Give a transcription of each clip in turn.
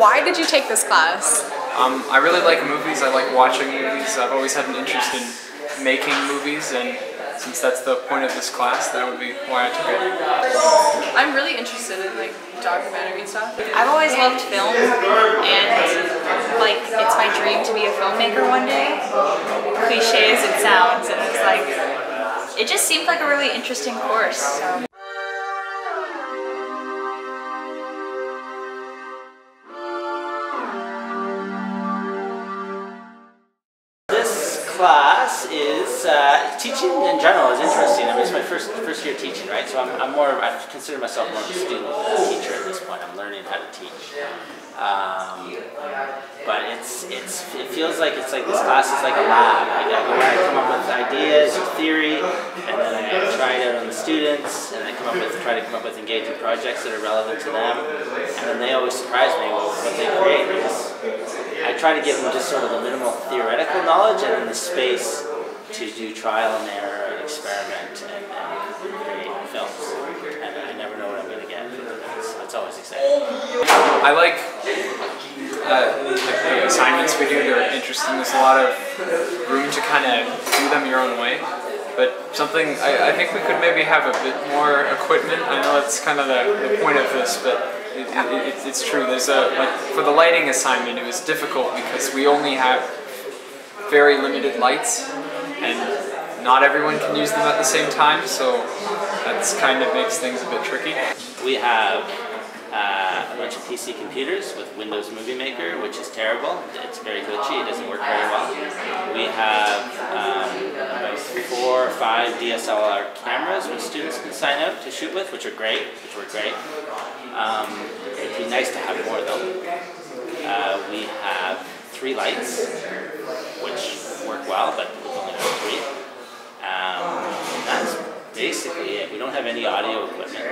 why did you take this class? I really like movies. I like watching movies. I've always had an interest in making movies, and since that's the point of this class, that would be why I took it. I'm really interested in like documentary stuff. I've always loved film, and like it's my dream to be a filmmaker one day. Cliche as it sounds, and it's like it just seemed like a really interesting course. So. Class is teaching in general is interesting. I mean, it's my first year teaching, right? So I consider myself more of a student than a teacher at this point. I'm learning how to teach, but it feels like it's like this class is like a lab. I go where I come up with ideas or theory, and then I try it out on the students, and I try to come up with engaging projects that are relevant to them, and then they always surprise me with what they create. I try to give them just sort of the minimal theoretical knowledge and then the space to do trial and error and experiment and create films. And I never know what I'm going to get. It's always exciting. I like the assignments we do. They're interesting. There's a lot of room to kind of do them your own way. But something, I think we could maybe have a bit more equipment. I know that's kind of the point of this, but it's true. There's like for the lighting assignment, it was difficult because we only have very limited lights, and not everyone can use them at the same time. So that's kind of makes things a bit tricky. We have a bunch of PC computers with Windows Movie Maker, which is terrible. It's very glitchy. It doesn't work very well. We have about 4 or 5 DSLR cameras which students can sign up to shoot with, which work great. It'd be nice to have more though. We have 3 lights, which work well, but we've only got 3. That's basically it. We don't have any audio equipment,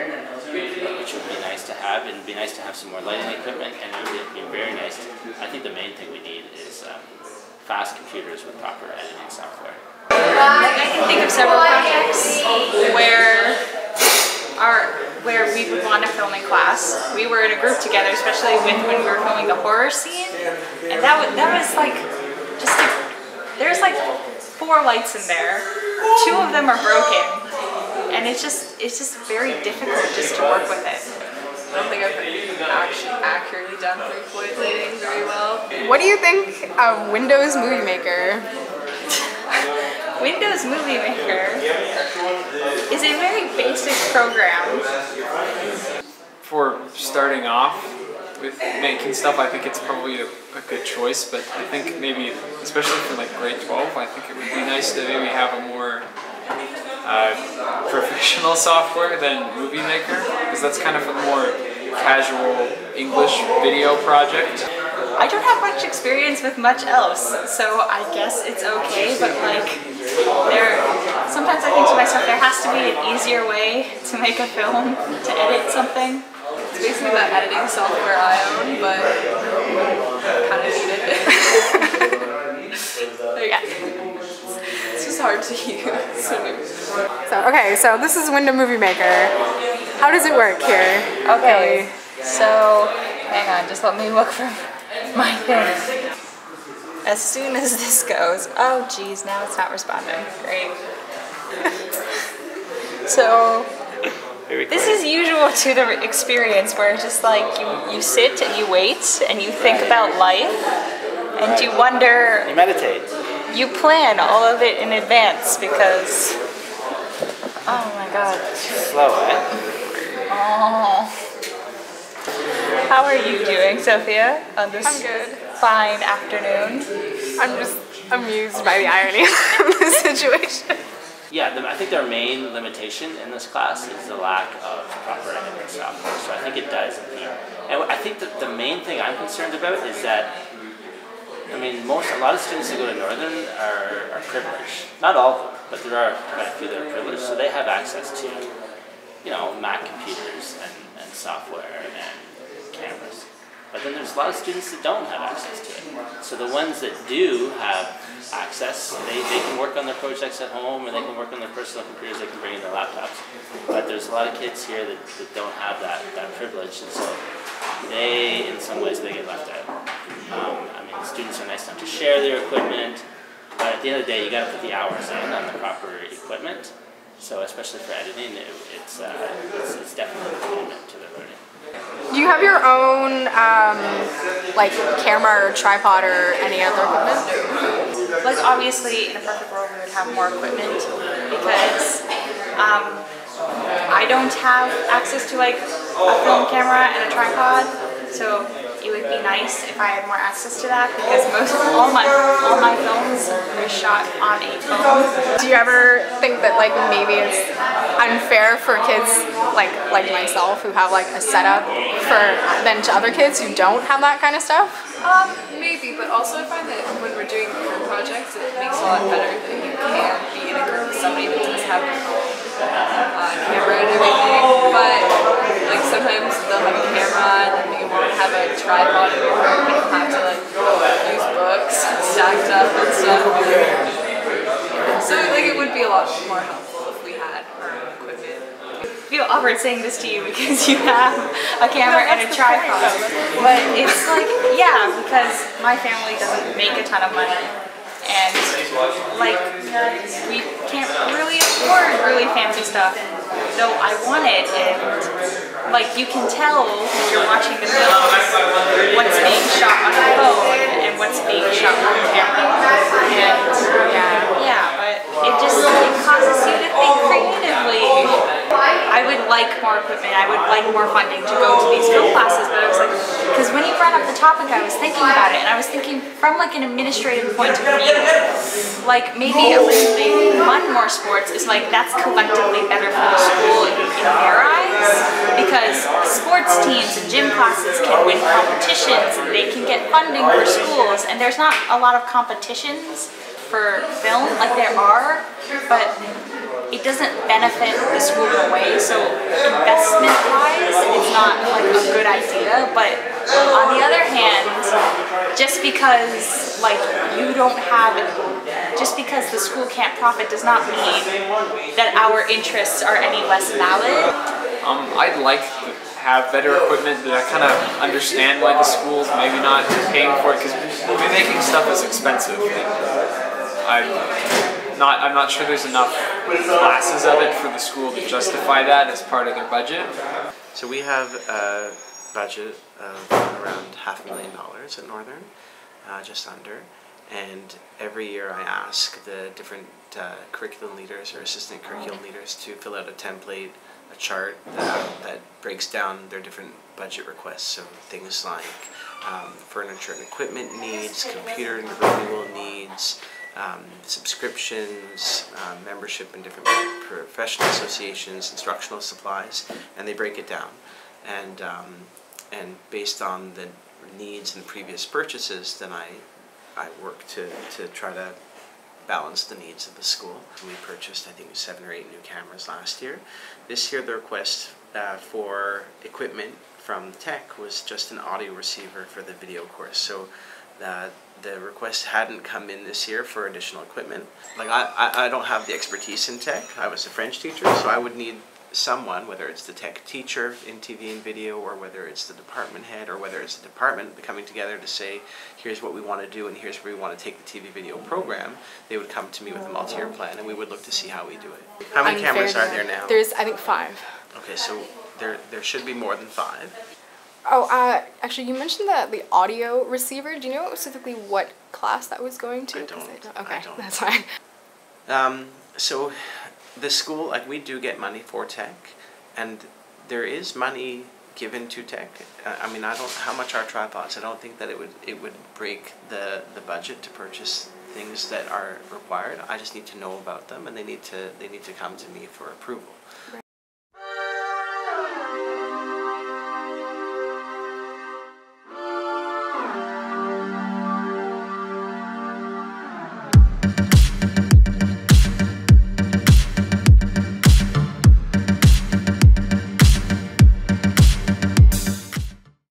which would be nice to have. It'd be nice to have some more lighting equipment, and it would be very nice. I think the main thing we need is fast computers with proper editing software. I can think of several projects where we would want to film in class. We were in a group together, especially when we were filming the horror scene, and that was like there's like 4 lights in there. 2 of them are broken, and it's just very difficult just to work with it. I don't think I've actually accurately done 3-point lighting very well. What do you think of Windows Movie Maker? Windows Movie Maker is a very basic program. For starting off with making stuff, I think it's probably a good choice, but I think maybe, especially for like grade 12, I think it would be nice to maybe have a more professional software than Movie Maker, because that's kind of a more casual English video project. I don't have much experience with much else, so I guess it's okay, but like, sometimes I think to myself, there has to be an easier way to make a film, to edit something. It's basically the editing software I own, but kind of need it. Yeah. It's just hard to use. So this is Windows Movie Maker. How does it work here? Okay, so hang on, just let me look for my thing. As soon as this goes, oh geez, now it's not responding. Great. So this is usual to the experience where it's just like you sit and you wait and you think about life and you wonder. You meditate. You plan all of it in advance because. Oh my god. Slow, eh? Oh. How are you doing, Sophia, on this fine afternoon? I'm just amused by the irony of the situation. Yeah, I think their main limitation in this class is the lack of proper editing software. So I think it does impede. And I think that the main thing I'm concerned about is that, I mean, a lot of students that go to Northern are privileged. Not all of them, but there are quite a few that are privileged. So they have access to, Mac computers and software and cameras. But then there's a lot of students that don't have access to it. So the ones that do have access, they can work on their projects at home, or they can work on their personal computers, they can bring in their laptops. But there's a lot of kids here that don't have that privilege, and so they, in some ways, they get left to share their equipment, but at the end of the day, you got to put the hours in on the proper equipment. So especially for editing, it's definitely a component to the learning. Do you have your own like camera or tripod or any other equipment? Like obviously in a perfect world we would have more equipment because I don't have access to like a film camera and a tripod, so it would be nice if I had more access to that because all my films are shot on a phone. Do you ever think that like maybe it's unfair for kids like myself who have like a setup than to other kids who don't have that kind of stuff? Maybe, but also I find that when we're doing group projects, it makes it a lot better that you can be in a group with somebody that does have their own camera and everything. But like sometimes they'll have a camera and then you want to have a tripod in your room and you'll have to like use books stacked up and stuff. So like it would be a lot more helpful if we had our own equipment. I feel awkward saying this to you because you have a camera and a tripod, but it's like, yeah, because my family doesn't make a ton of money and like we can't really afford really fancy stuff, though I want it, and like you can tell when you're watching the films what's being shot on a phone and what's being shot on camera, and yeah, but it causes you to think creatively. I would like more equipment, I would like more funding to go to these film classes, but I was like, because when you brought up the topic, I was thinking about it, and I was thinking from like an administrative point of view, like maybe eliminating one more sports is like, that's collectively better for the school in their eyes, because sports teams and gym classes can win competitions, and they can get funding for schools, and there's not a lot of competitions for film, like there are, but it doesn't benefit the school in a way, so investment-wise, it's not like a good idea, but on the other hand, just because like you don't have it, just because the school can't profit does not mean that our interests are any less valid. I'd like to have better equipment that I kind of understand why the school's maybe not paying for it, because movie making stuff is expensive. I'm not sure there's enough classes of it for the school to justify that as part of their budget. So we have a budget of around $500,000 at Northern, just under. And every year I ask the different curriculum leaders or assistant curriculum leaders to fill out a template, a chart that breaks down their different budget requests. So things like furniture and equipment needs, computer and renewal needs, subscriptions, membership in different professional associations, instructional supplies, and they break it down. And based on the needs and previous purchases, then I work to try to balance the needs of the school. We purchased, I think, 7 or 8 new cameras last year. This year the request for equipment from tech was just an audio receiver for the video course. So the request hadn't come in this year for additional equipment. Like I don't have the expertise in tech. I was a French teacher, so I would need someone, whether it's the tech teacher in TV and video, or whether it's the department head, or whether it's the department coming together to say, here's what we want to do and here's where we want to take the TV video program. They would come to me with a multi-year plan and we would look to see how we do it. How many cameras are there now? There's, I think, 5. Okay, so there should be more than 5. Oh, actually, you mentioned the audio receiver. Do you know specifically what class that was going to? I don't. Okay, I don't. that's fine. So the school, like, we do get money for tech, and there is money given to tech. I mean, I don't, how much are tripods? I don't think that it would break the budget to purchase things that are required. I just need to know about them, and they need to come to me for approval.